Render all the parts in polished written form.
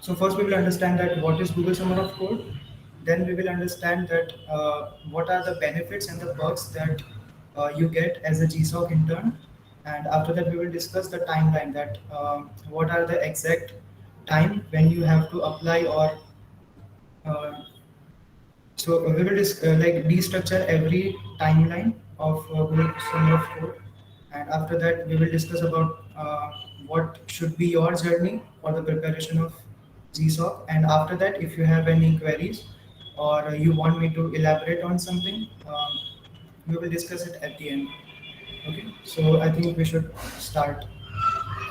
So first we will understand that what is Google Summer of Code. Then we will understand that what are the benefits and the perks that you get as a GSOC intern. And after that we will discuss the timeline, that what are the exact time when you have to apply, or uh, we will like destructure every timeline of Google Summer of Code, and after that we will discuss about what should be your journey for the preparation of GSOC. And after that, if you have any queries or you want me to elaborate on something, we will discuss it at the end. Okay, so I think we should start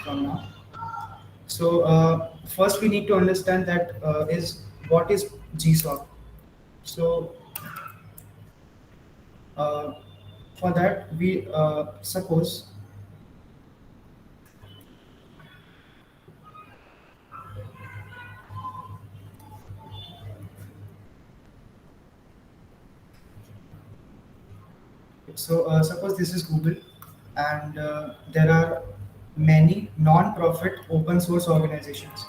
from now. So first we need to understand that is what is GSOC. So uh, for that we suppose, suppose this is Google, and there are many non-profit open source organizations.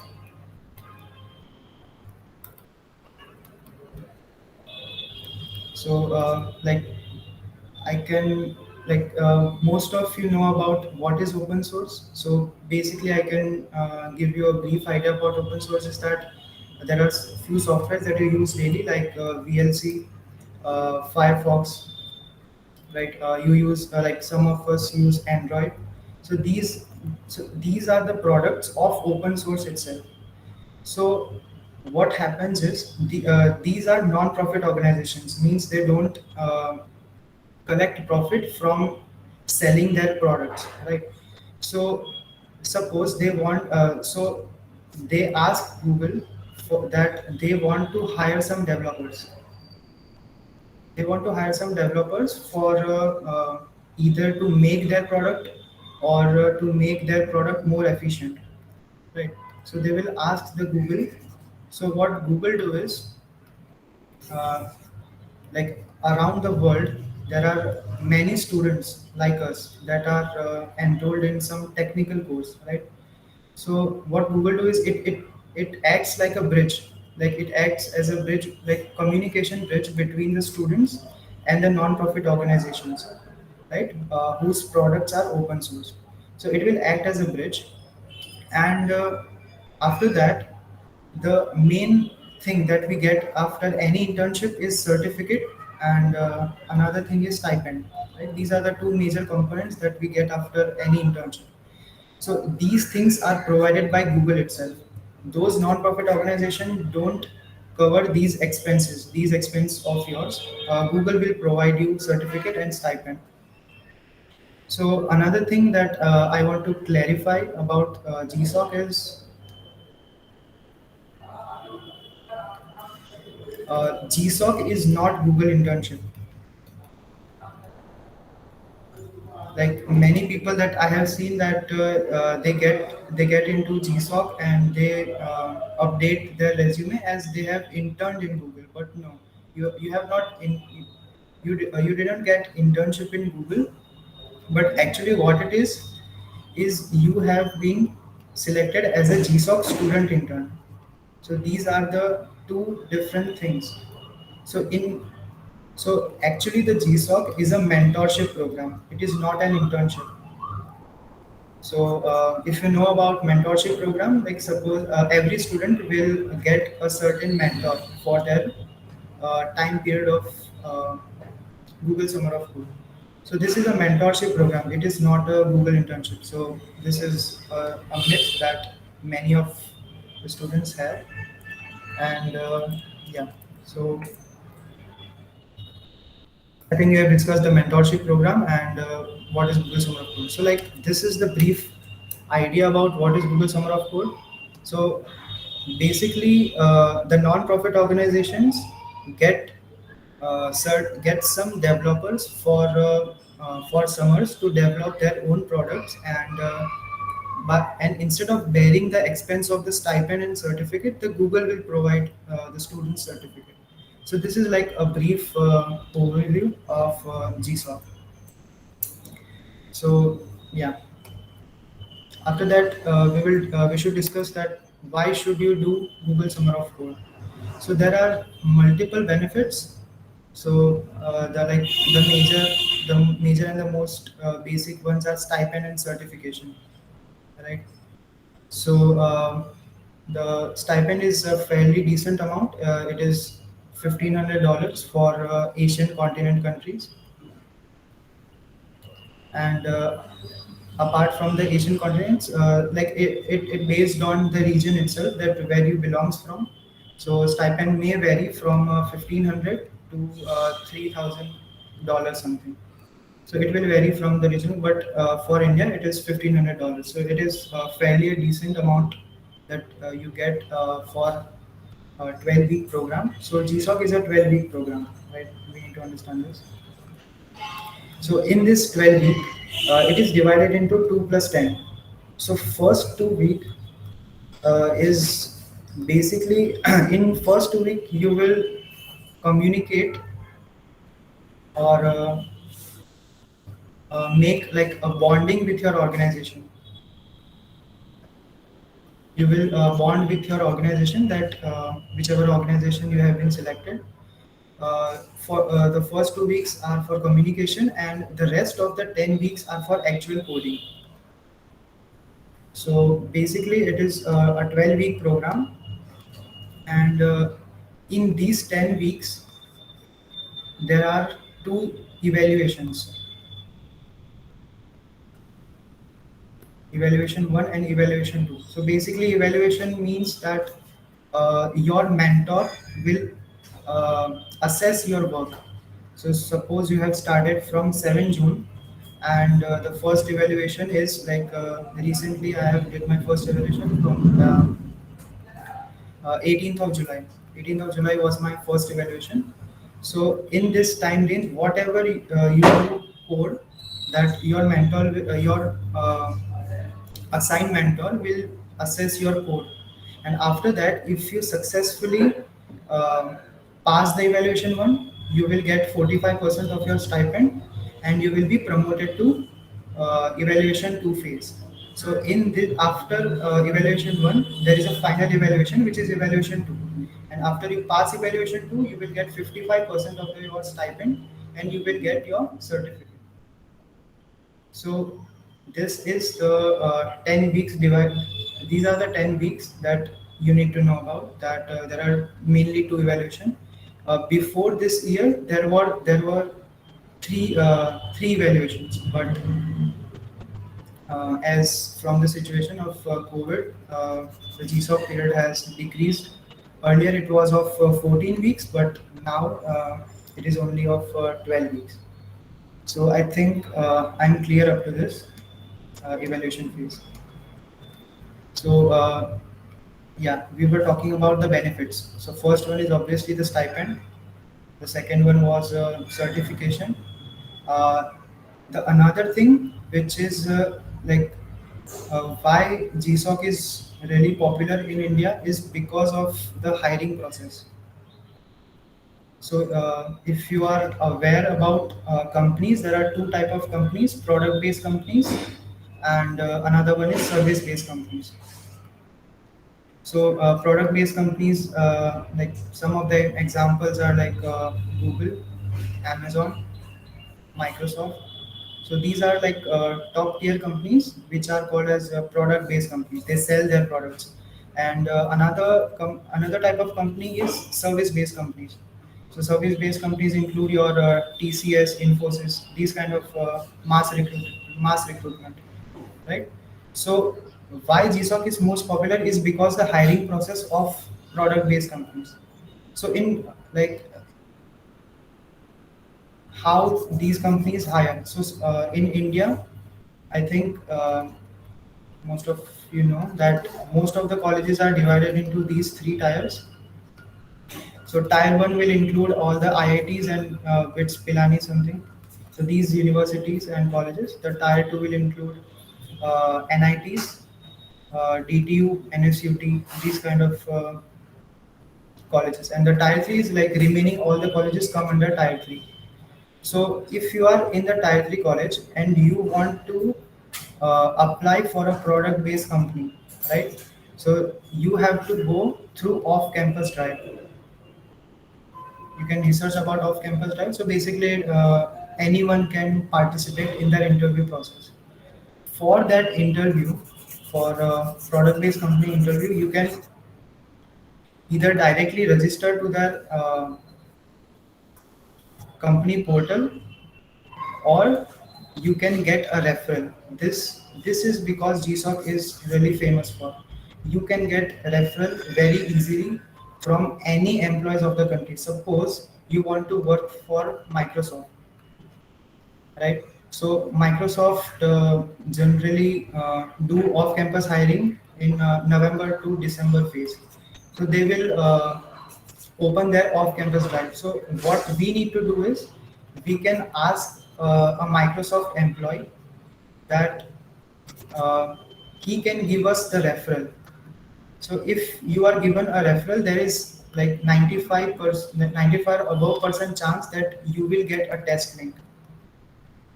So like I can, like most of you know about what is open source. So basically, I can give you a brief idea about open source. Is that there are few softwares that you use daily, like VLC, Firefox, right? You use like some of us use Android. So these are the products of open source itself. So what happens is these are non-profit organizations, means they don't collect profit from selling their products, right? So suppose they want, so they ask Google for that, they want to hire some developers. They want to hire some developers for either to make their product, or to make their product more efficient, right? So they will ask the Google. So what Google do is, uh, like around the world there are many students like us that are enrolled in some technical course, right? So what Google do is it acts like a bridge, like it acts as a bridge, like communication bridge between the students and the non-profit organizations, right? Whose products are open source. So it will act as a bridge, and after that, the main thing that we get after any internship is certificate, and another thing is stipend, right? These are the two major components that we get after any internship. So these things are provided by Google itself. Those non-profit organizations don't cover these expense of yours. Google will provide you certificate and stipend. So another thing that I want to clarify about GSOC is GSOC is not Google internship. Like many people that I have seen that they get into GSOC and they update their resume as they have interned in Google, but no, you have not in you didn't get internship in Google, but actually what it is you have been selected as a GSOC student intern. So these are the two different things. So in so actually the GSOC is a mentorship program. It is not an internship. So if you know about mentorship program, like suppose every student will get a certain mentor for their time period of Google Summer of Code. So this is a mentorship program. It is not a Google internship. So this is a myth that many of the students have. And yeah, so I think we have discussed the mentorship program and what is Google Summer of Code. So like this is the brief idea about what is Google Summer of Code. So basically, the non-profit organizations get get some developers for summers to develop their own products, and and instead of bearing the expense of the stipend and certificate, the Google will provide the student certificate. So this is like a brief overview of GSOC. So yeah, after that we should discuss that why should you do Google Summer of Code? So there are multiple benefits. So the major and the most basic ones are stipend and certification, right? So the stipend is a fairly decent amount. It is $1,500 for Asian continent countries, and apart from the Asian continents, it based on the region itself that where you belongs from. So stipend may vary from 1,500 to $3,000 something. So it will vary from the region, but for India it is $1,500. So it is fairly a decent amount that you get for a 12-week program. So GSOC is a 12-week program, right? We need to understand this. So in this 12 week, it is divided into 2 plus 10. So first 2 week is basically in first 2 week you will communicate or make like a bonding with your organization. You will bond with your organization, that whichever organization you have been selected. For the first 2 weeks are for communication, and the rest of the 10 weeks are for actual coding. So basically, it is a 12-week program, and in these 10 weeks, there are two evaluations, evaluation 1 and evaluation 2. So basically, evaluation means that your mentor will assess your work. So suppose you have started from 7 June, and the first evaluation is like recently I have did my first evaluation from 18th of July. 18th of July was my first evaluation. So in this time range, whatever you code, that your mentor, your assigned mentor will assess your code, and after that, if you successfully um, pass the evaluation one, you will get 45% of your stipend, and you will be promoted to evaluation 2 phase. So in the after evaluation 1, there is a final evaluation which is evaluation 2, and after you pass evaluation 2, you will get 55% of your stipend, and you will get your certificate. So this is the 10 weeks divide. These are the 10 weeks that you need to know about. That there are mainly two evaluation. Before this year, there were three evaluations, but as from the situation of COVID, the GSOC period has decreased. Earlier it was of 14 weeks, but now it is only of 12 weeks. So I think I'm clear up to this evaluation phase. So yeah, we were talking about the benefits. So first one is obviously the stipend. The second one was certification. Uh, the another thing which is why GSOC is really popular in India is because of the hiring process. So, if you are aware about companies, there are two type of companies: product-based companies, and another one is service-based companies. So, product-based companies, like some of the examples are like Google, Amazon, Microsoft. So these are like top tier companies which are called as product based companies. They sell their products. And another type of company is service based companies. So service based companies include your TCS, Infosys, these kind of mass recruitment, right? So why GSOC is most popular is because the hiring process of product based companies. So in like how these companies hire. So in India, I think most of you know that most of the colleges are divided into these three tiers. So tier one will include all the IITs and BITS, Pilani, something. So these universities and colleges. The tier two will include NITs, DTU, NSUT, these kind of colleges. And the tier three is like remaining all the colleges come under tier three. So if you are in the tier 3 college and you want to apply for a product based company, right? So you have to go through off-campus drive. You can research about off-campus drive. So basically, anyone can participate in that interview process. For that interview, for a product-based company interview, you can either directly register to their company portal, or you can get a referral. This is because GSOC is really famous for. You can get referral very easily from any employees of the country. Suppose you want to work for Microsoft, right? So Microsoft generally do off-campus hiring in November to December phase. So they will open their off-campus drive. So what we need to do is we can ask a Microsoft employee that uh, he can give us the referral. So if you are given a referral, there is like 95%, 95 above percent chance that you will get a test link.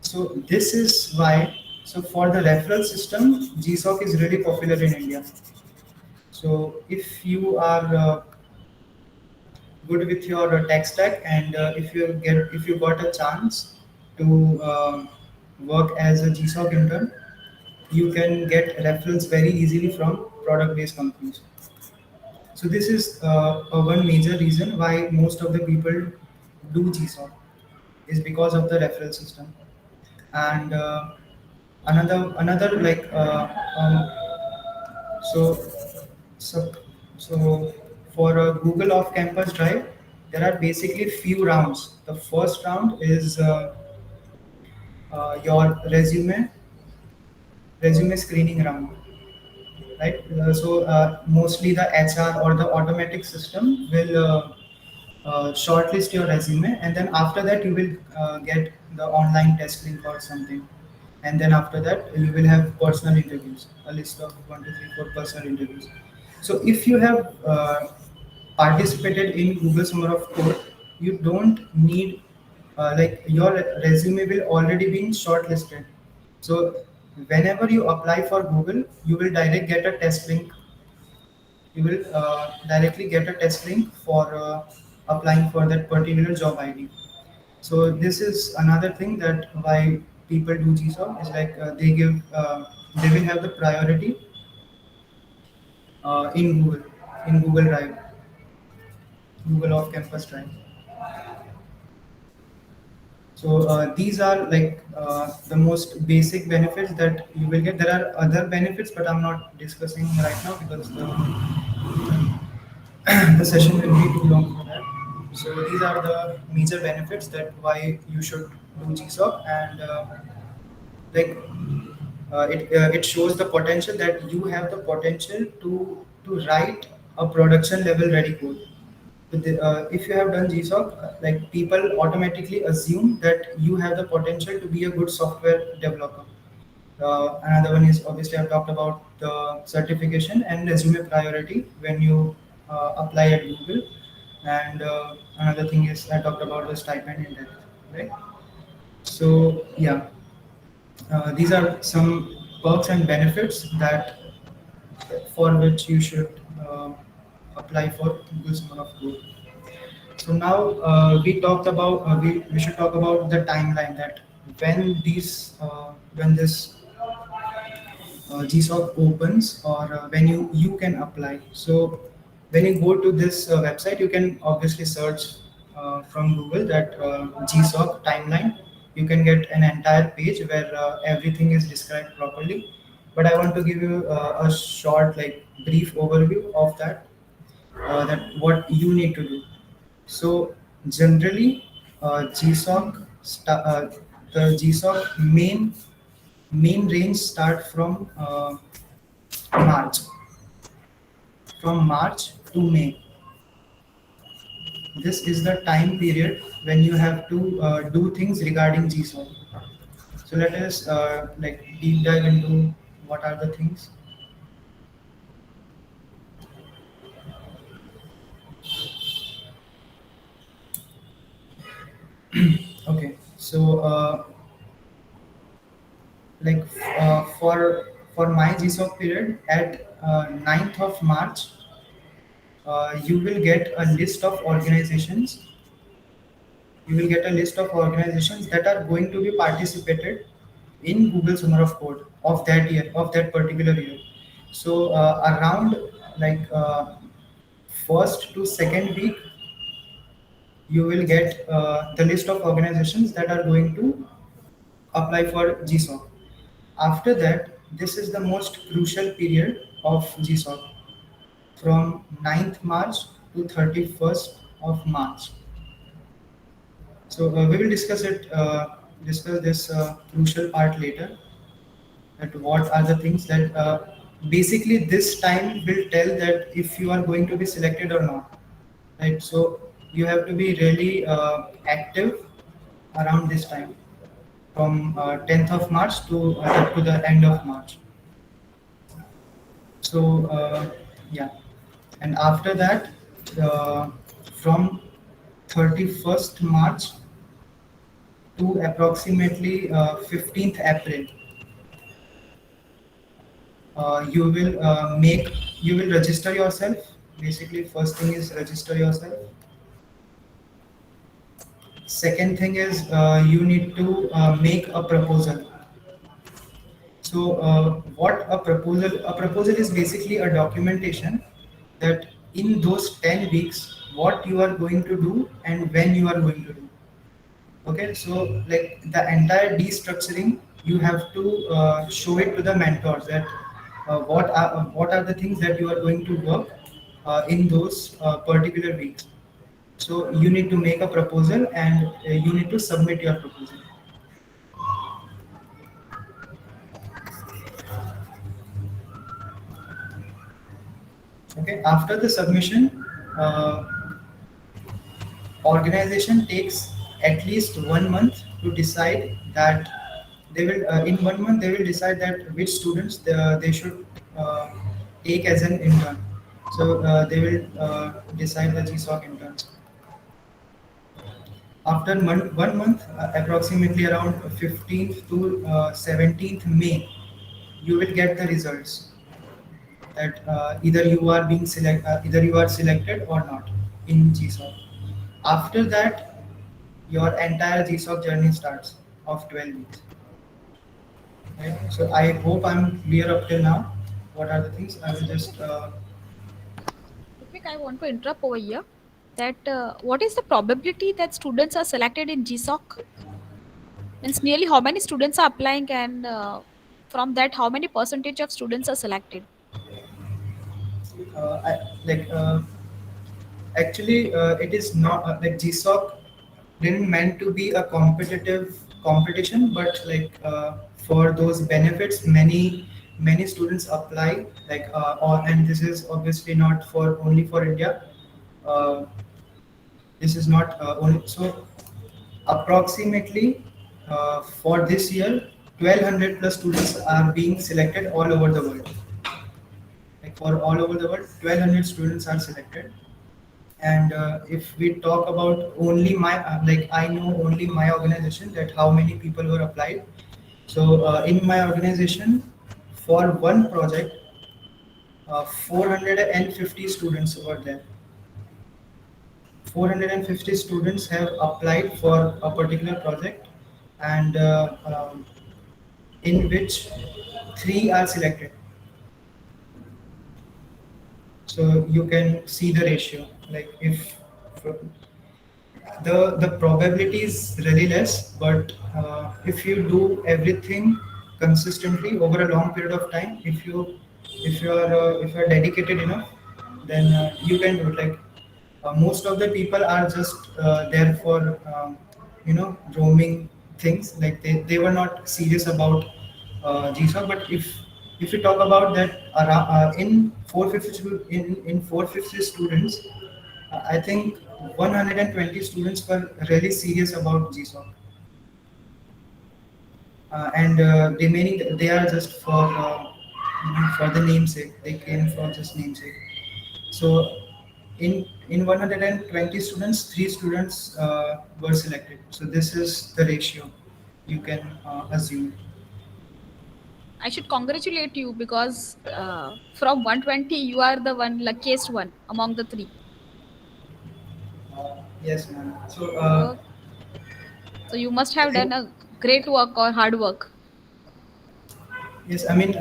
So this is why. So for the referral system, GSOC is really popular in India. So if you are good with your tech stack, and if you got a chance to work as a GSOC intern, you can get referrals very easily from product based companies. So this is one major reason why most of the people do GSOC, is because of the referral system. And another like so so so for a Google off campus drive, there are basically few rounds. The first round is your resume screening round, right? So mostly the HR or the automatic system will shortlist your resume, and then after that you will get the online test link or something, and then after that you will have personal interviews, a list of 1 2 3 4 personal interviews. So if you have participated in Google Summer of Code, you don't need like your resume will already be shortlisted. So whenever you apply for Google, you will direct get a test link. You will directly get a test link for applying for that particular job ID. So this is another thing that why people do GSOC is like they will have the priority in Google Drive, Google off campus Drive. So these are like the most basic benefits that you will get. There are other benefits, but I'm not discussing right now because the session will be too long for that. So these are the major benefits that why you should do GSOC, and like it shows the potential that you have the potential to write a production level ready code. If you have done GSOC, like people automatically assume that you have the potential to be a good software developer. Another one is obviously I've talked about the certification and resume priority when you apply at Google, and another thing is I talked about the stipend in depth, right? So yeah, these are some perks and benefits that for which you should apply for Google Summer of Code. So now we should talk about the timeline that when this GSOC opens, or when you can apply. So when you go to this website, you can obviously search from Google that GSOC timeline. You can get an entire page where everything is described properly. But I want to give you a short, like brief overview of that. That what you need to do. So generally, the GSOC main range start March, from March to May. This is the time period when you have to do things regarding GSOC. So let us like deep dive into what are the things. Okay, so like for for my GSOC period at 9th of March, you will get a list of organizations. You will get a list of organizations that are going to be participated in Google Summer of Code of that year, of that particular year. So around like first to second week, you will get the list of organizations that are going to apply for GSOC. After that, this is the most crucial period of GSOC from 9th March to 31st of March. So we will discuss this crucial part later. That what are the things that basically this time will tell that if you are going to be selected or not, right? So you have to be really active around this time from 10th of March to the end of March. So yeah, and after that, from 31st March to approximately 15th April, you will register yourself. Basically, first thing is register yourself. Second thing is you need to make a proposal. So what a proposal is basically a documentation that in those 10 weeks what you are going to do and when you are going to do. Okay, so like the entire destructuring, you have to show it to the mentors that what are the things that you are going to work in those particular weeks. So you need to make a proposal and you need to submit your proposal. Okay, after the submission, organization takes at least 1 month to decide that they will in 1 month they will decide that which students they should uh, take as an intern. So they will decide the GSOC interns. After 1 month, approximately around 15th to 17th May, you will get the results that either you are selected or not in GSOC. After that, your entire GSOC journey starts of 12 weeks. Right? So I hope I'm clear up till now. What are the things? I will just Ritwik, I want to interrupt over here. That what is the probability that students are selected in GSOC? Means nearly how many students are applying, and from that, how many percentage of students are selected? like actually it is not like GSOC didn't meant to be a competitive competition, but like for those benefits, many students apply and this is obviously not for only for India. Uh, this is not only so approximately for this year 1200 plus students are being selected all over the world. Like for all over the world 1200 students are selected. And if we talk about only my like I know only my organization that how many people were applied. So in my organization, for one project, 450 students were there. 450 students have applied for a particular project, and in which three are selected. So you can see the ratio. Like if the probability is really less, but if you do everything consistently over a long period of time, if you are dedicated enough, then you can do it. Like most of the people are just there for roaming things. Like they were not serious about GSOC. But if you talk about that around, in 450 in 450 students, I think 120 students were really serious about GSOC, and remaining they are just for the namesake. They came for just namesake. So in 120 students, three students were selected. So this is the ratio you can assume. I should congratulate you because from 120 you are the one luckiest one among the three. Yes, ma'am. So Uh, so you must I have think done a great work or hard work. yes. I mean,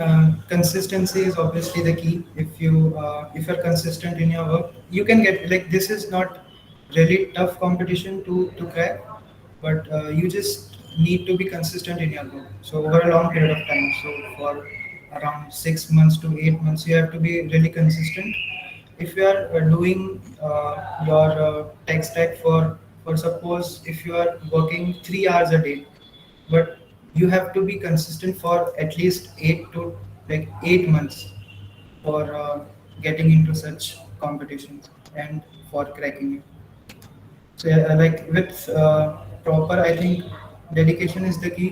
consistency is obviously the key. If you're consistent in your work, you can get like this is not really tough competition to crack, but you just need to be consistent in your work. So over a long period of time. So for around 6 months to 8 months, you have to be really consistent. If you are doing your tech stack for suppose if you are working 3 hours a day, but you have to be consistent for at least 8 months for getting into such competitions and for cracking it. So yeah, like with proper, I think dedication is the key.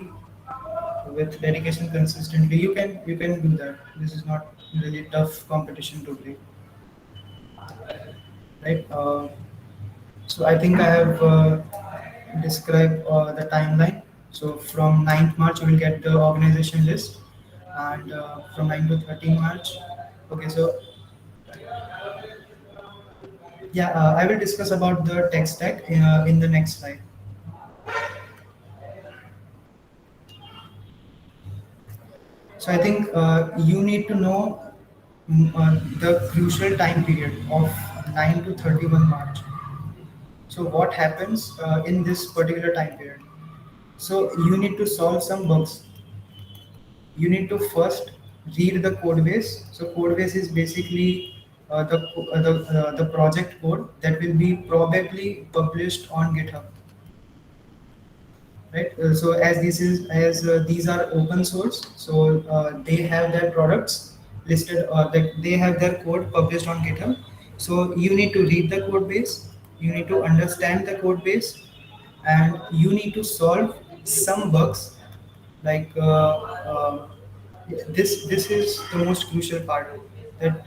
With dedication consistently, you can do that. This is not really tough competition to break, right? So I think I have described the timeline. So from 9th March, you will get the organization list, and from 9 to 13 March. Okay, so yeah, I will discuss about the tech stack in the next slide. So I think you need to know the crucial time period of 9 to 31 March. So what happens in this particular time period? So you need to solve some bugs. You need to first read the code base. So code base is basically the project code that will be probably published on GitHub, right? So as this is as these are open source, so they have their products listed, like they have their code published on GitHub. So you need to read the code base, you need to understand the code base, and you need to solve some bugs like this is the most crucial part, that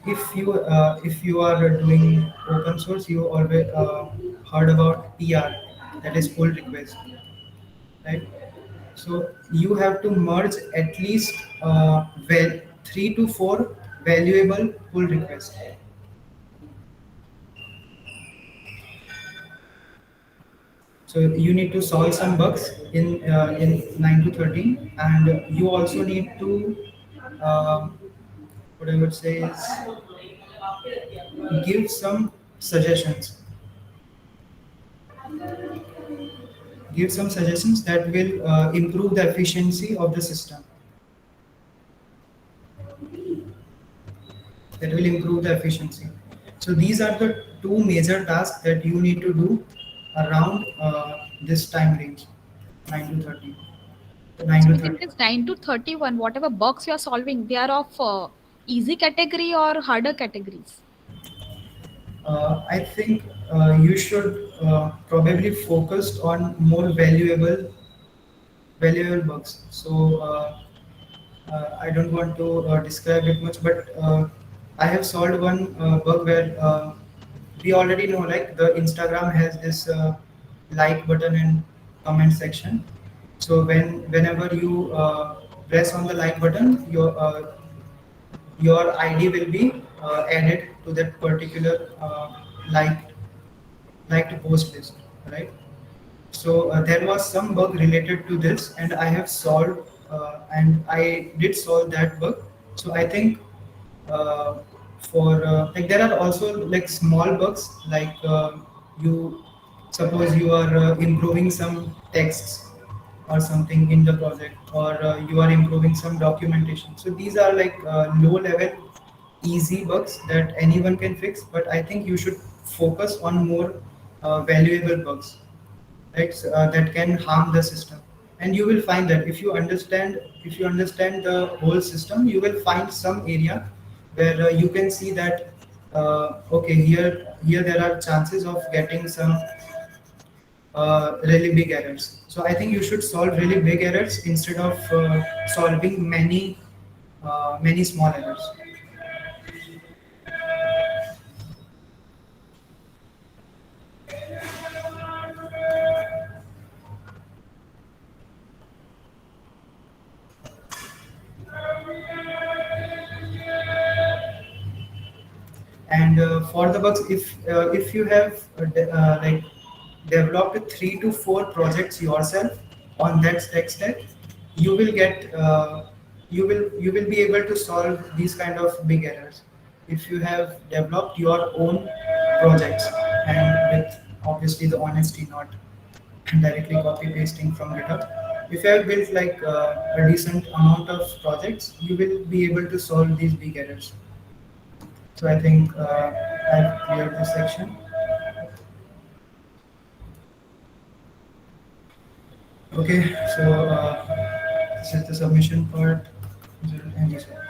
if you are doing open source, you always heard about PR, that is pull request, right? So you have to merge at least well 3 to 4 valuable pull requests. So you need to solve some bugs in 9 to 13, and you also need to what I would say is give some suggestions. Give some suggestions that will improve the efficiency of the system. That will improve the efficiency. So these are the two major tasks that you need to do around this time range, 9 to 30. 9 So to within 30. this 9 to 31, whatever bugs you are solving, they are of easy category or harder categories. I think you should probably focus on more valuable bugs. So I don't want to describe it much, but I have solved one bug where we already know, like the Instagram has this like button and comment section. So whenever you press on the like button, your ID will be added to that particular liked post list, right? So there was some bug related to this, and I have solved, and I did solve that bug. So I think uh, for like there are also like small bugs, like you suppose you are improving some texts or something in the project, or you are improving some documentation. So these are like low level, easy bugs that anyone can fix. But I think you should focus on more valuable bugs, right? That can harm the system. And you will find that if you understand the whole system, you will find some area where you can see that okay, here there are chances of getting some really big errors. So I think you should solve really big errors instead of solving many small errors. for the bugs, if you have like developed 3 to 4 projects yourself on that tech stack, you will get you will be able to solve these kind of big errors if you have developed your own projects, and with obviously the honesty, not directly copy pasting from GitHub. If you have built like a decent amount of projects, you will be able to solve these big errors. So I think I've cleared this section. Okay, so this is the submission part. And this one.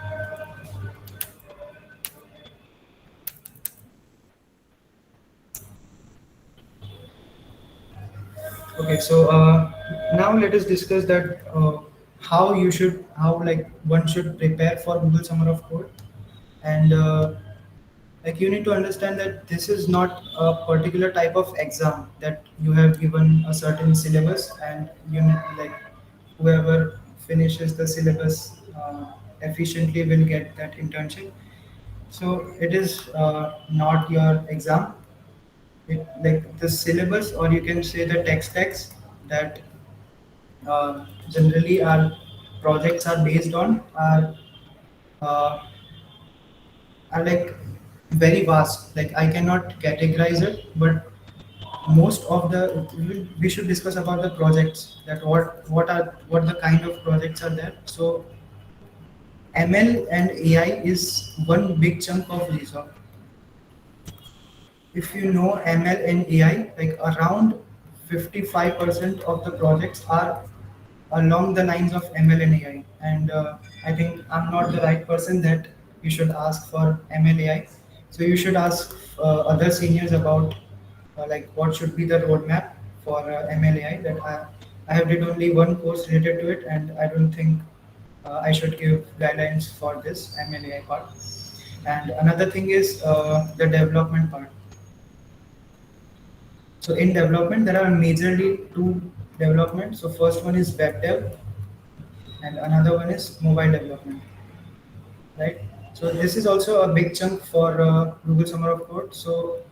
Okay, so now let us discuss that how like one should prepare for Google Summer of Code, and like you need to understand that this is not a particular type of exam that you have given a certain syllabus, and you need, like whoever finishes the syllabus efficiently will get that internship. So it is not your exam. It, like the syllabus, or you can say the tech stacks that generally our projects are based on, uh, are like very vast. Like I cannot categorize it, but most of the we should discuss about the projects, that what the kind of projects are there. So ML and AI is one big chunk of GSOC. If you know ML and AI, like around 55% of the projects are along the lines of ML and AI. And I think I'm not the right person that you should ask for ML AI. So you should ask other seniors about like what should be the roadmap for ML AI. I have did only one course related to it, and I don't think I should give guidelines for this ML AI part. And another thing is the development part. So in development, there are majorly two development. So first one is web dev, and another one is mobile development, right? So this is also a big chunk for Google Summer of Code. So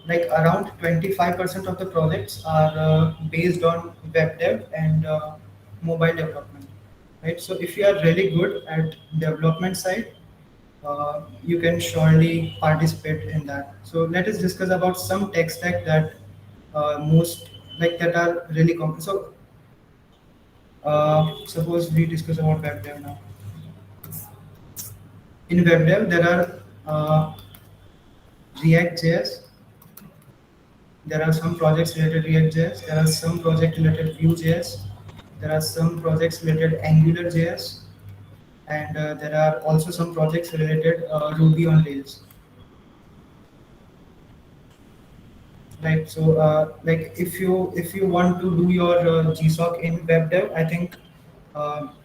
like around 25% of the projects are based on web dev and mobile development, right? So if you are really good at development side, you can surely participate in that. So let us discuss about some tech stack that most like that are really complex. So suppose we discuss about web dev now. In web dev, there are React.js. There are some projects related React.js. There are some projects related Vue.js. There are some projects related AngularJS, and there are also some projects related Ruby on Rails. Right. So, like if you want to do your GSOC in web dev, I think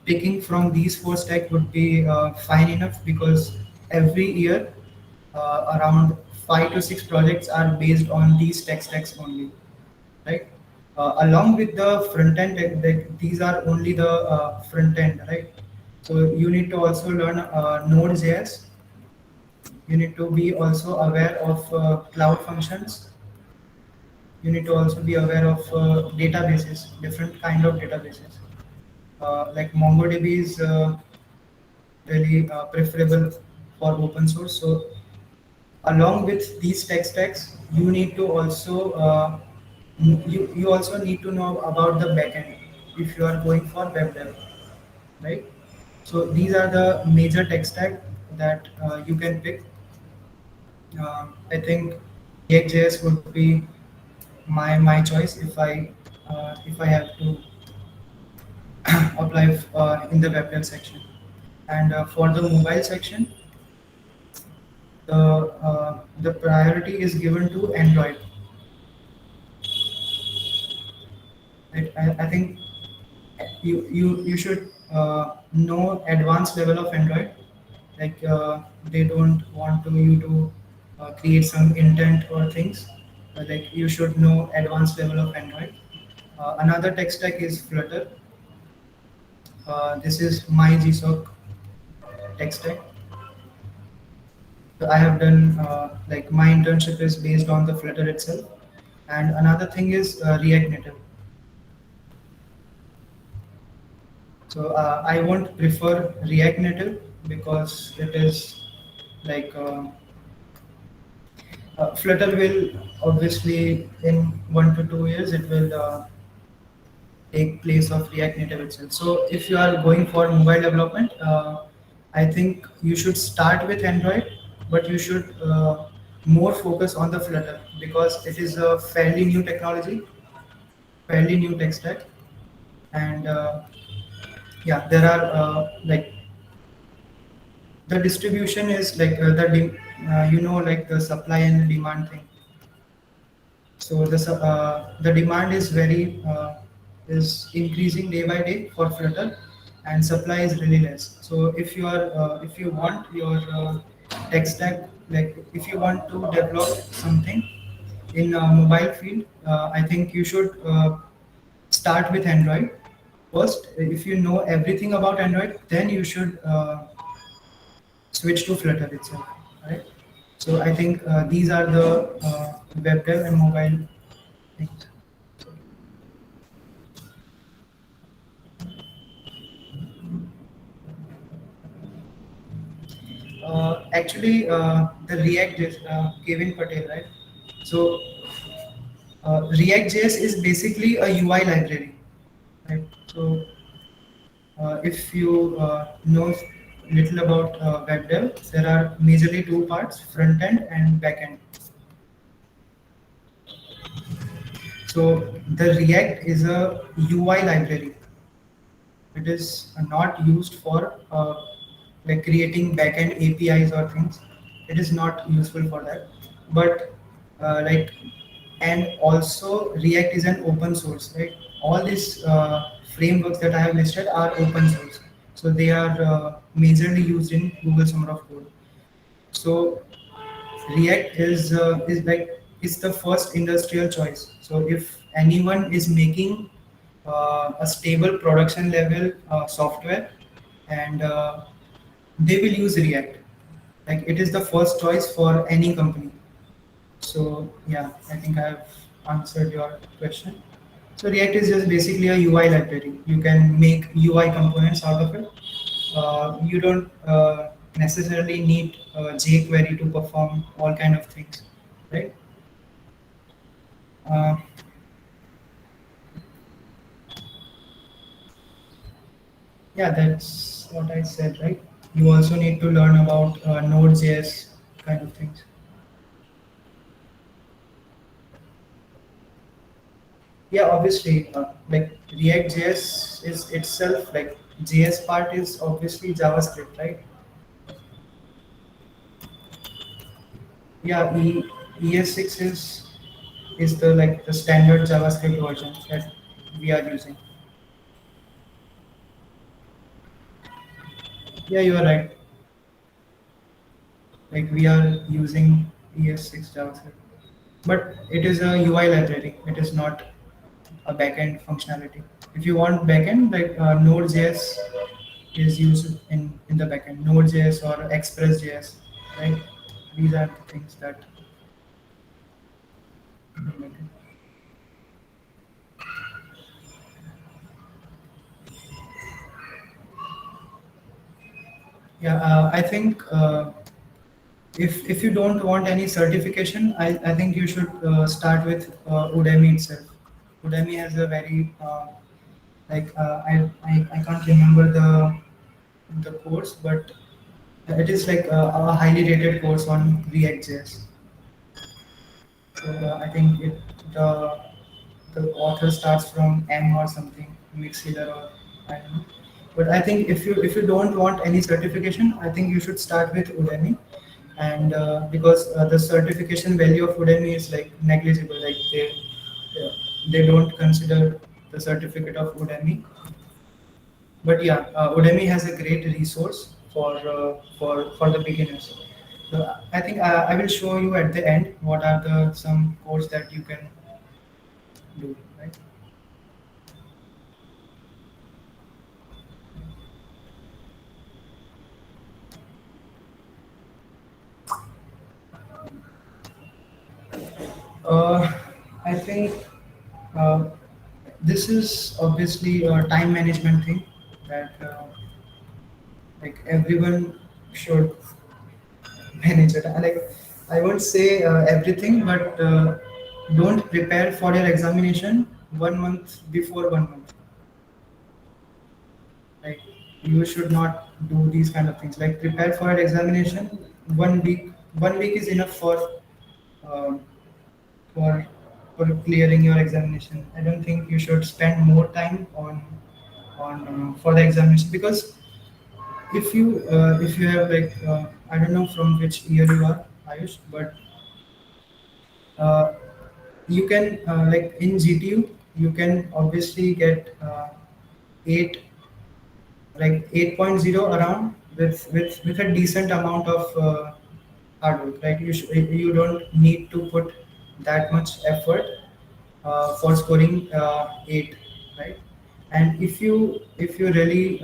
picking from these four stack would be fine enough, because every year around 5 to 6 projects are based on these tech stacks only, right? Along with the front end, like these are only the front end, right? So you need to also learn Node.js. You need to be also aware of cloud functions. You need to also be aware of databases, different kind of databases. Like MongoDB is really preferable for open source. So along with these tech stacks, you need to also you also need to know about the backend if you are going for web dev, right? So these are the major tech stack that you can pick. I think React.js would be my choice if I have to apply in the web dev section. And for the mobile section, the priority is given to Android. Right? I think you should know advanced level of Android. Like they don't want to you to create some intent or things. Like you should know advanced level of Android. Another tech stack is Flutter. This is my GSOC tech stack. I have done like my internship is based on the Flutter itself, and another thing is React Native. So I won't prefer React Native because it is like Flutter will obviously in 1 to 2 years it will take place of React Native itself. So if you are going for mobile development, I think you should start with Android, but you should more focus on the Flutter because it is a fairly new technology, fairly new tech stack, and yeah, there are like the distribution is like you know, like the supply and the demand thing. So the demand is very is increasing day by day for Flutter, and supply is really less. So if you want your tech stack, like if you want to develop something in mobile field, I think you should start with Android first. If you know everything about Android, then you should switch to Flutter itself, right? So I think these are the web dev and mobile things. Actually, the React is Kevin Patel, right? So React.js is basically a UI library, right? So if you know little about web dev, there are majorly two parts: front end and back end. So the React is a UI library. It is not used for like creating backend APIs or things. It is not useful for that. But like, and also React is an open source, right? All these frameworks that I have listed are open source, so they are majorly used in Google Summer of Code. So React is like is the first industrial choice. So if anyone is making a stable production level software, and they will use React. Like it is the first choice for any company. So yeah, I think I have answered your question. So React is just basically a UI library. You can make UI components out of it. You don't necessarily need jQuery to perform all kind of things, right? Uh, yeah, that's what I said, right? You also need to learn about Node.js kind of things. Yeah, obviously, like React.js is itself like JS part is obviously JavaScript, right? Yeah, ES6 is the like the standard JavaScript version that we are using. Yeah, you are right. Like we are using ES6 JavaScript, but it is a UI library. It is not a backend functionality. If you want backend, like Node.js is used in the backend. Node.js or Express.js, right? These are the things that. Yeah, I think if you don't want any certification, I think you should start with Udemy itself. Udemy has a very like I can't remember the course, but it is like a highly rated course on React.js. So I think the author starts from M or something, Mixler or I don't know. But I think if you don't want any certification, I think you should start with Udemy, and because the certification value of Udemy is like negligible, like they don't consider the certificate of Udemy. But yeah, Udemy has a great resource for the beginners. So I think I will show you at the end what are the some course that you can do, right? Uh, I think uh, this is obviously a time management thing that like everyone should manage it. Like I won't say everything, but don't prepare for your examination 1 month before 1 month. Like you should not do these kind of things. Like prepare for your examination 1 week. 1 week is enough um, for for clearing your examination. I don't think you should spend more time on for the examination because if you have like I don't know from which year you are, Ayush, but uh, you can like in GTU you can obviously get 8 like 8.0 around with a decent amount of hard work. Like you don't need to put that much effort for scoring 8, right? And if you really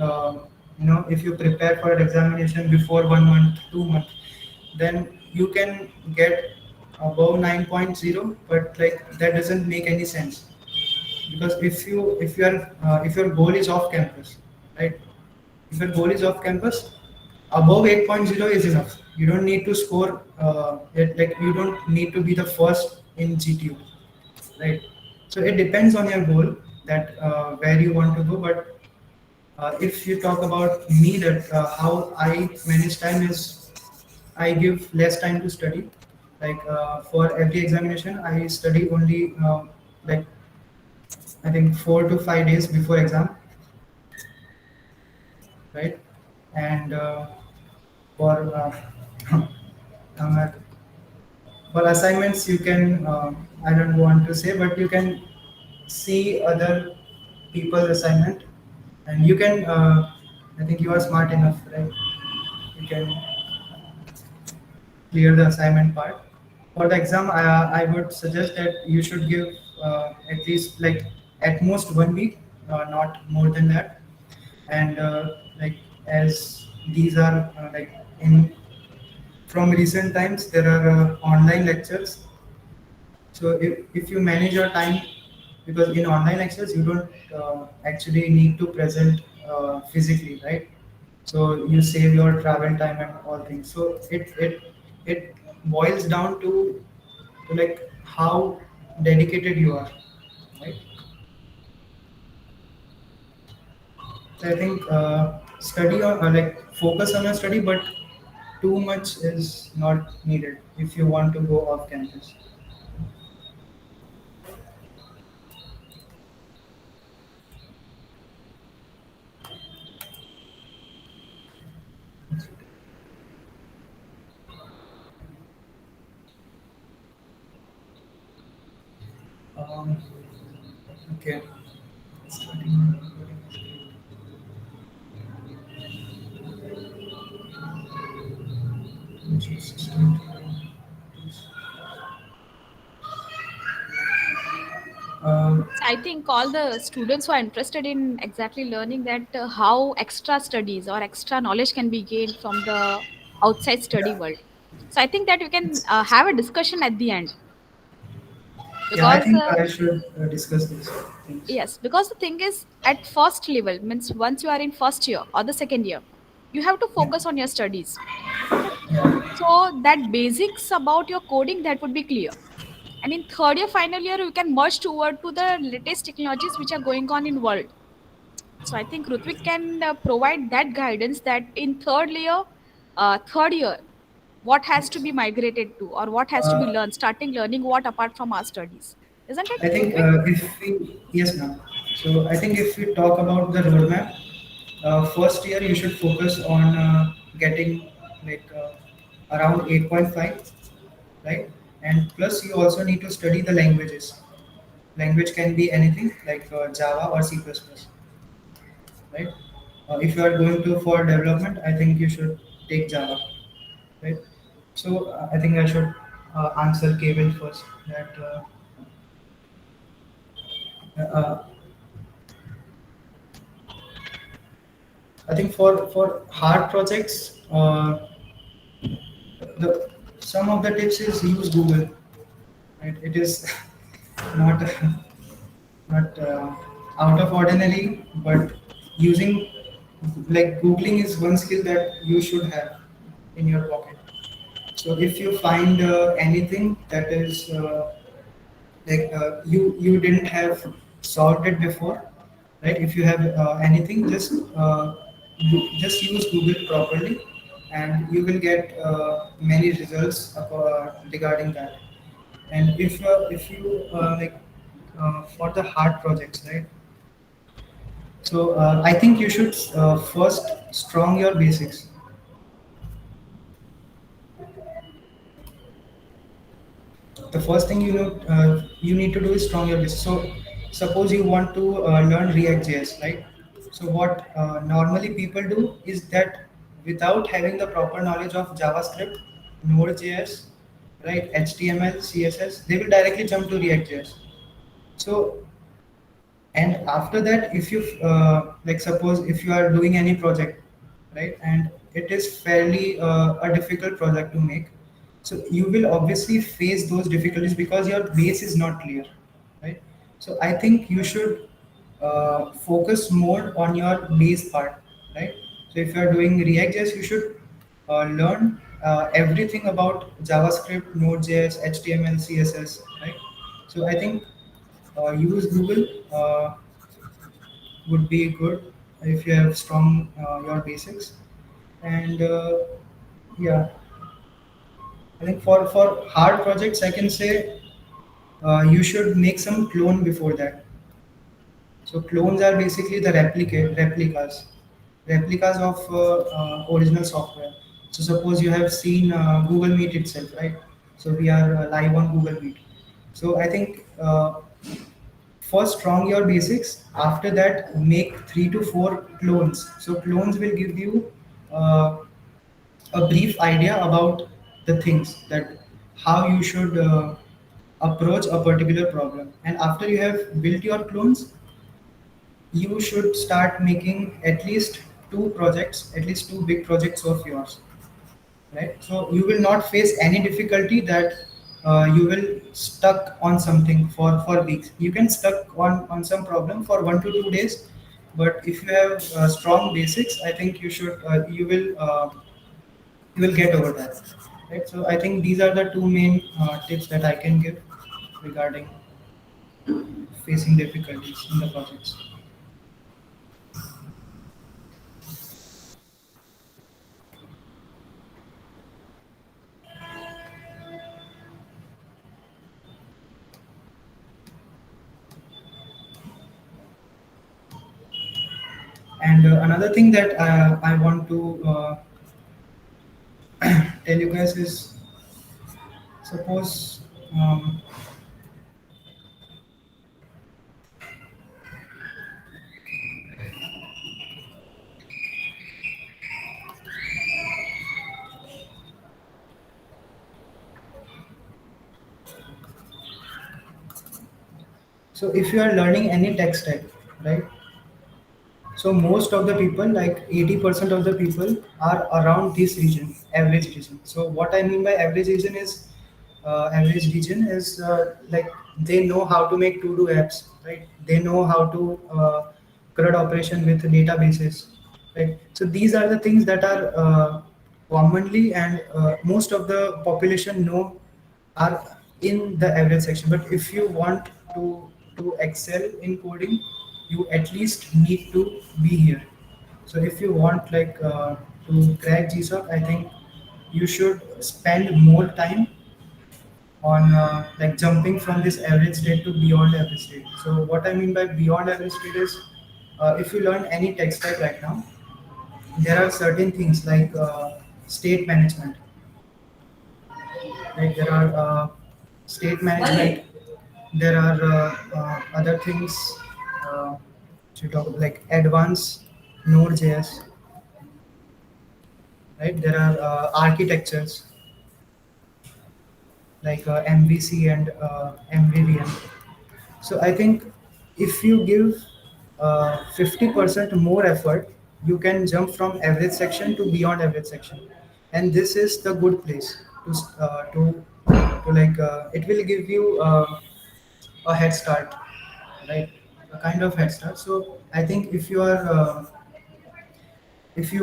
if you prepare for an examination before 1 month 2 month, then you can get above 9.0, but like that doesn't make any sense because if your goal is off campus, right? If your goal is off campus, above 8.0 is enough. You don't need to score like you don't need to be the first in GTU, right? So it depends on your goal that where you want to go. But if you talk about me, that how I manage time is I give less time to study. Like for every examination, I study only like I think 4 to 5 days before exam, right? And for um, for assignments, you can I don't want to say, but you can see other people's assignment, and you can. I think you are smart enough, right? You can clear the assignment part. For the exam, I would suggest that you should give at least like at most 1 week, not more than that. And like as these are like in from recent times, there are online lectures. So if you manage your time, because in online lectures you don't actually need to present physically, right? So you save your travel time and all things. So it boils down to like how dedicated you are, right? So I think study like focus on your study, but too much is not needed if you want to go off campus. Um, okay. Studying. Um, I think all the students who are interested in exactly learning that how extra studies or extra knowledge can be gained from the outside study yeah, world. So I think that we can have a discussion at the end yeah. I because think I should discuss these things. yes, because the thing is at first level means once you are in first year or the second year, you have to Yeah, focus on your studies. yeah. So that basics about your coding that would be clear. And in third year, final year, you can merge toward to the latest technologies which are going on in world. So I think Rutvik can provide that guidance that in third year, what has to Yes. be migrated to or what has to be Uh, learned, starting learning what apart from our studies. Isn't it, I think Rutvik? if we yes, ma'am. So I think if we talk about the roadmap, first year you should focus on getting like around 8.5, right? And plus you also need to study the languages. Language can be anything like Java or C++, right? If you are going to for development, I think you should take Java, right? So I think I should answer Kevin first. That uh, I think for hard projects, the some of the tips is use Google, right? It is not not out of ordinary, but using like googling is one skill that you should have in your pocket. So if you find anything that is you didn't have solved it before, right? If you have anything, just use google properly, and you will get many results regarding that. And if you for the hard projects, right? So I think you should first strong your basics. The first thing you need to do is strong your basics. So suppose you want to learn React.js, right? So what normally people do is that without having the proper knowledge of JavaScript, Node.js, right, HTML, CSS, they will directly jump to React.js. So and after that, if you suppose if you are doing any project, right, and it is fairly a difficult project to make, so you will obviously face those difficulties because your base is not clear, right? So I think you should focus more on your base part, right? So if you are doing React.js, you should learn everything about JavaScript, Node.js, HTML, CSS, right? So I think use Google would be good if you have strong your basics. And yeah, I think for hard projects, I can say you should make some clone before that. So clones are basically the replicas of original software. So suppose you have seen Google Meet itself, right? So we are live on Google Meet. So I think first strong your basics. After that, make 3 to 4 clones. So clones will give you uh, a brief idea about the things that how you should approach a particular problem. And after you have built your clones, you should start making at least two big projects of yours, right? So you will not face any difficulty that you will stuck on something for weeks. You can stuck on some problem for 1 to 2 days, but if you have strong basics, I think you will get over that, right? So I think these are the two main tips that I can give regarding facing difficulties in the projects. And another thing that I want to tell you guys is, suppose so if you are learning any tech stack, right? So most of the people, like 80% of the people, are around this region, average region. So what I mean by average region is like they know how to make to-do apps, right? They know how to CRUD operation with databases, right? So these are the things that are commonly and most of the population know are in the average section. But if you want to excel in coding, you at least need to be here. So if you want to crack GSOC, I think you should spend more time on jumping from this average state to beyond average state. So what I mean by beyond average state is if you learn any tech stack right now, there are certain things like state management. Like there are state management. There are other things to talk about, like advanced Node.js, right? There are architectures like MVC and MVVM. So I think if you give 50% more effort, you can jump from average section to beyond average section, and this is the good place to to it will give you a head start, right? A kind of head start. So I think if you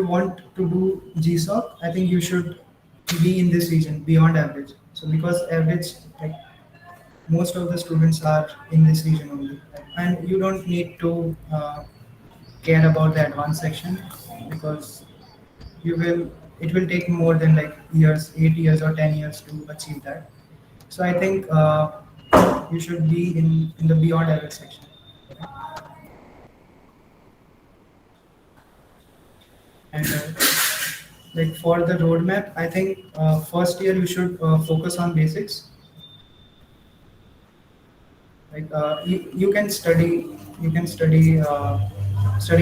want to do GSOC, I think you should be in this region beyond average. So because average, like most of the students are in this region only, and you don't need to care about the advanced section because you will it will take more than like years, 8 years or 10 years to achieve that. So I think you should be in the beyond average section. And like for the roadmap, I think first year you should focus on basics. You can study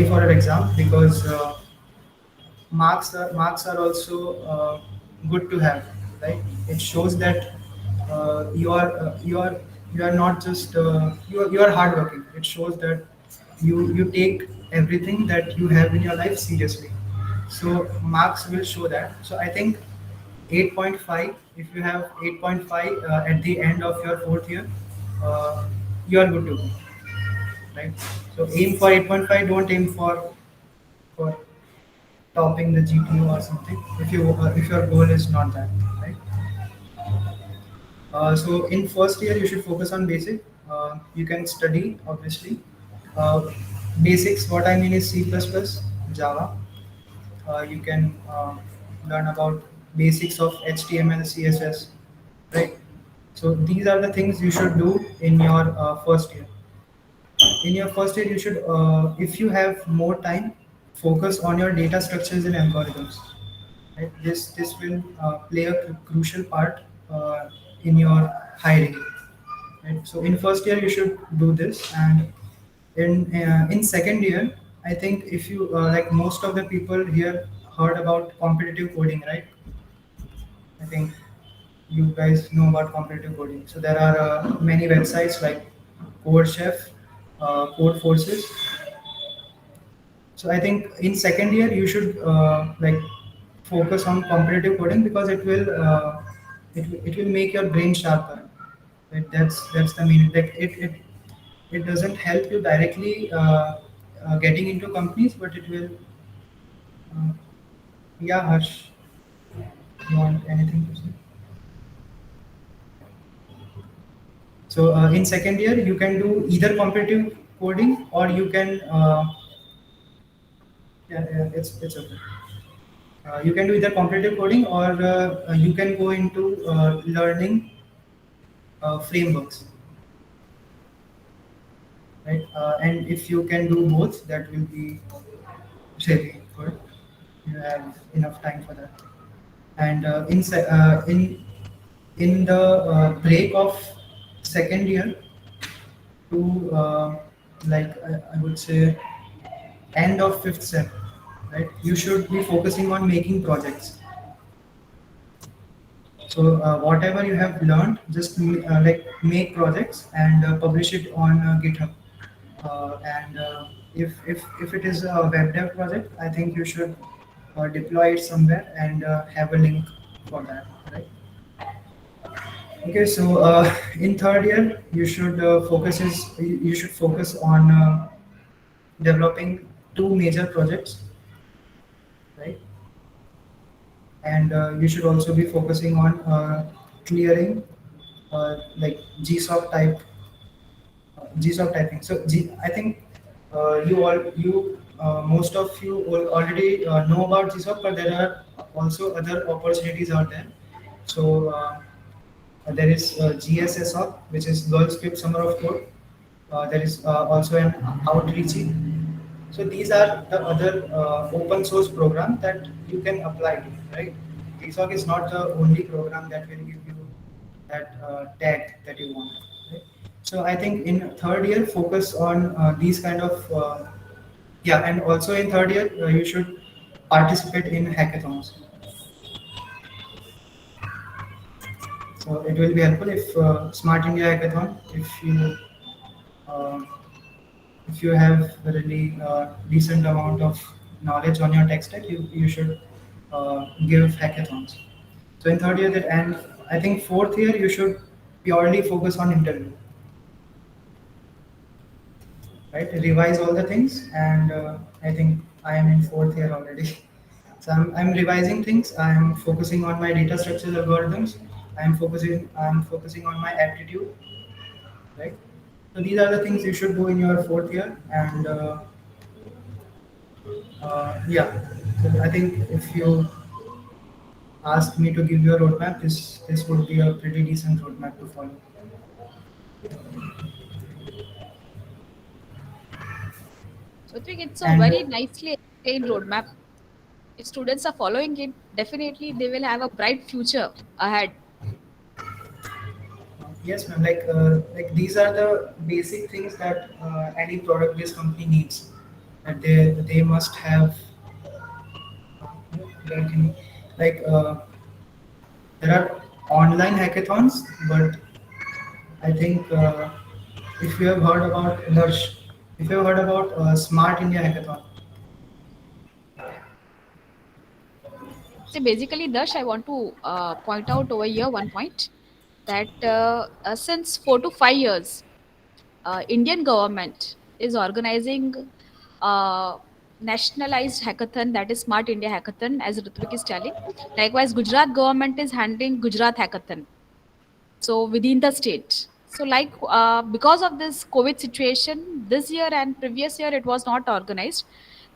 for an exam because marks are also good to have, right? It shows that you are not just you are hardworking. It shows that you take everything that you have in your life seriously. So marks will show that. So I think 8.5. If you have 8.5 at the end of your fourth year, uh, you are good to go, right? So aim for 8.5. Don't aim for topping the GPU or something. If your goal is not that, right? So in first year you should focus on basic. You can study obviously uh, basics. What I mean is C++, Java. You can learn about basics of HTML, CSS, right? So these are the things you should do in your first year. In your first year, you should, if you have more time, focus on your data structures and algorithms. Right? This will play a crucial part in your hiring. Right? So in first year, you should do this, and in second year, I think if you like most of the people here heard about competitive coding, right? I think you guys know about competitive coding. So there are many websites like CodeChef, Code Forces. So I think in second year you should focus on competitive coding because it will make your brain sharper. Right? That's the meaning. Like it doesn't help you directly getting into companies, but it will. Uh, yeah, Harsh, you want anything to say? So in second year you can do either competitive coding or you can yeah, it's okay. You can do either competitive coding or you can go into learning frameworks, right? And if you can do both, that will be really good. You have enough time for that. And in the break of second year to I would say end of fifth sem, right? You should be focusing on making projects. So whatever you have learned, just make projects and publish it on GitHub. And if it is a web dev project, I think you should deploy it somewhere and have a link for that, right? Okay, so in third year, you should focus on developing two major projects, right? And you should also be focusing on clearing like GSOC type GSOC typing. So I think you most of you already know about GSOC, but there are also other opportunities out there. So there is GSSOC, which is Girl Script Summer of Code. There is also an Outreachy. So these are the other open source program that you can apply to, right? GSOC is not the only program that will give you that tag that you want. Right? So I think in third year, focus on these kind of yeah, and also in third year, you should participate in hackathons. So it will be helpful if Smart India Hackathon, uh, if you have a really decent amount of knowledge on your tech stack, you should give hackathons. So in third year that end I think fourth year you should purely focus on interview, right? Revise all the things, and I think I am in fourth year already. So I'm revising things. I'm focusing on my data structure algorithms. I'm focusing on my aptitude, right? So these are the things you should do in your fourth year, and yeah. So I think if you ask me to give you a roadmap, this would be a pretty decent roadmap to follow. So I think it's a And very nicely explained roadmap. If students are following it, definitely they will have a bright future ahead. yes, ma'am. Like these are the basic things that any product-based company needs. That they must have. Like, like there are online hackathons, but I think if you have heard about Darsh, if you have heard about Smart India Hackathon, So basically, Dash, I want to point out over here one point that since 4 to 5 years, Indian government is organizing a nationalized hackathon, that is Smart India Hackathon, as Ritvik is telling. Likewise, Gujarat government is handling Gujarat Hackathon, so within the state. So like because of this COVID situation, this year and previous year it was not organized,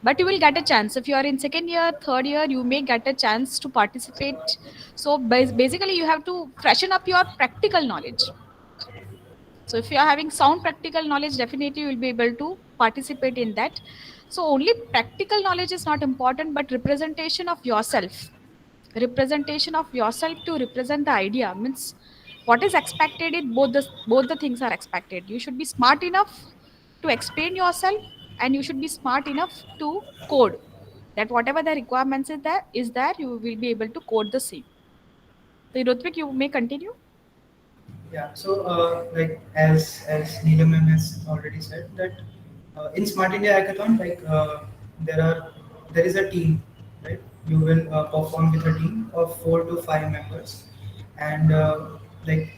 but you will get a chance if you are in second year, third year, you may get a chance to participate. So basically you have to freshen up your practical knowledge. So if you are having sound practical knowledge, definitely you will be able to participate in that. So only practical knowledge is not important, but representation of yourself to represent the idea means what is expected in both the things are expected. You should be smart enough to explain yourself, and you should be smart enough to code, that whatever the requirements is there you will be able to code the same. So Rutvik, you may continue. yeah. So like as Neelam ma'am has already said that in Smart India Hackathon, like there are there is a team, right? You will perform with a team of 4 to 5 members, and like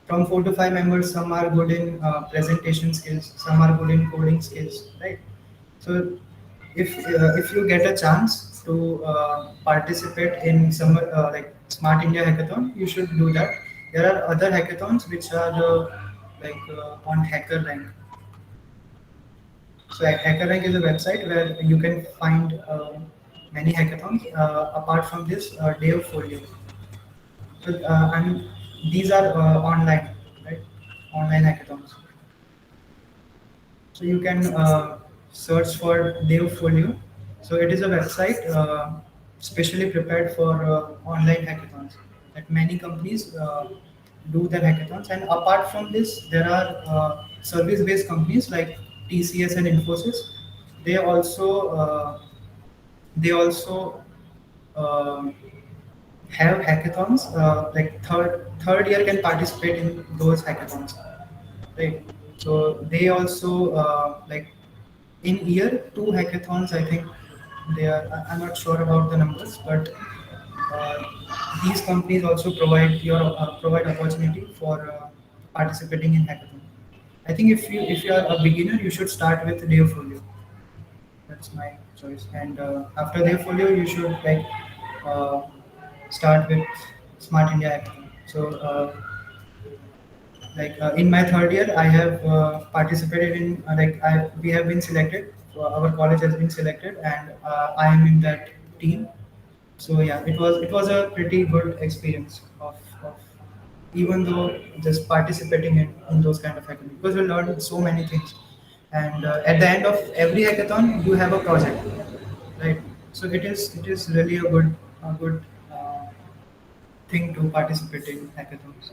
from 4 to 5 members, some are good in presentation skills, some are good in coding skills, right? So if you get a chance to participate in some like Smart India Hackathon, you should do that. There are other hackathons which are on HackerRank. So HackerRank is a website where you can find many hackathons. Apart from this, Devefolio. So and these are online, right? Online hackathons. So you can search for Devefolio. So it is a website specially prepared for online hackathons. That many companies do their hackathons, and apart from this, there are service-based companies like TCS and Infosys. They also uh, they also um have hackathons. Like third year can participate in those hackathons, right? So they also in year two hackathons, I think they are. I'm not sure about the numbers, but uh, these companies also provide opportunity for participating in hackathon. I think if you are a beginner, you should start with Devefolio. That's my choice. And after Devefolio, you should uh, start with Smart India Hackathon. So in my third year, I have participated in we have been selected. Our college has been selected, and I am in that team. So yeah, it was a pretty good experience of even though just participating in those kind of hackathons, because we learned so many things. And at the end of every hackathon, you have a project, right? So it is really a good thing to participate in hackathons.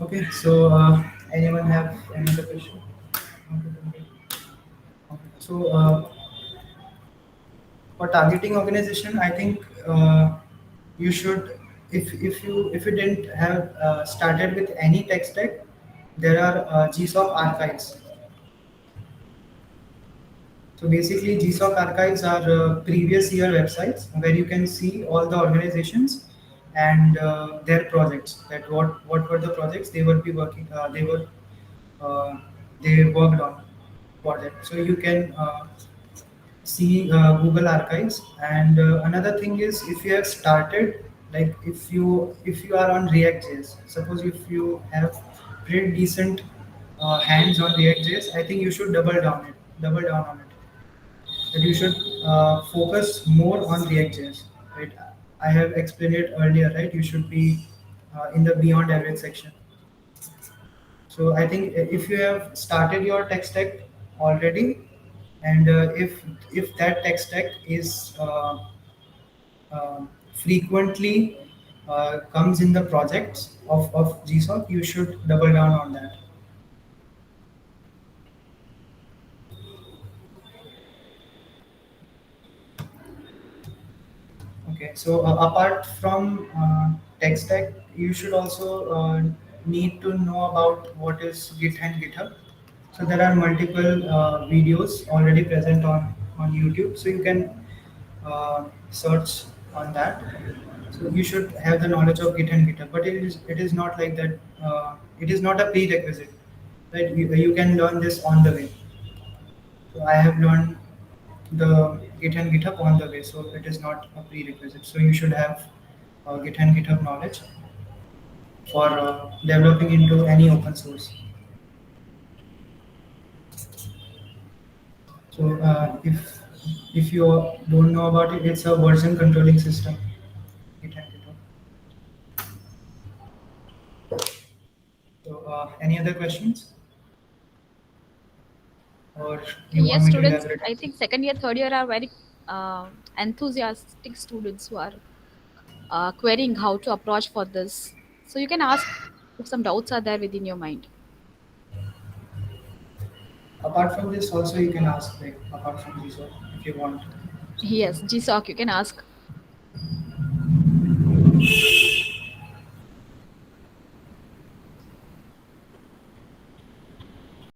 Okay, so anyone have another question? Okay. So for targeting organization, I think you should, if you didn't have started with any tech stack, there are GSOC archives. So basically, GSOC archives are previous year websites where you can see all the organizations and their projects. That what were the projects they would be working. Uh, they worked on for that. So you can see Google Archives. And another thing is, if you have started, like if you are on React.js, suppose if you have pretty decent hands on React.js, I think you should double down on it. That you should focus more on React.js, right? I have explained it earlier, right? You should be in the beyond average section. So I think if you have started your tech stack already, and if that tech stack is frequently comes in the projects of GSOC, you should double down on that. Okay, so apart from tech stack, you should also need to know about what is Git and GitHub. So there are multiple videos already present on YouTube, so you can search on that. So you should have the knowledge of Git and GitHub, but it is not like that. It is not a prerequisite, right? You can learn this on the way. So I have learned the Git and GitHub on the way, so it is not a prerequisite. So you should have Git and GitHub knowledge for developing into any open source. So if you don't know about it, it's a version controlling system. Git and GitHub. So any other questions, or you want Yes, me to students, elaborate? I think second year, third year are very enthusiastic students who are querying how to approach for this. So you can ask if some doubts are there within your mind. Apart from this, also you can ask, like apart from this, if you want. Yes, GSOC, you can ask.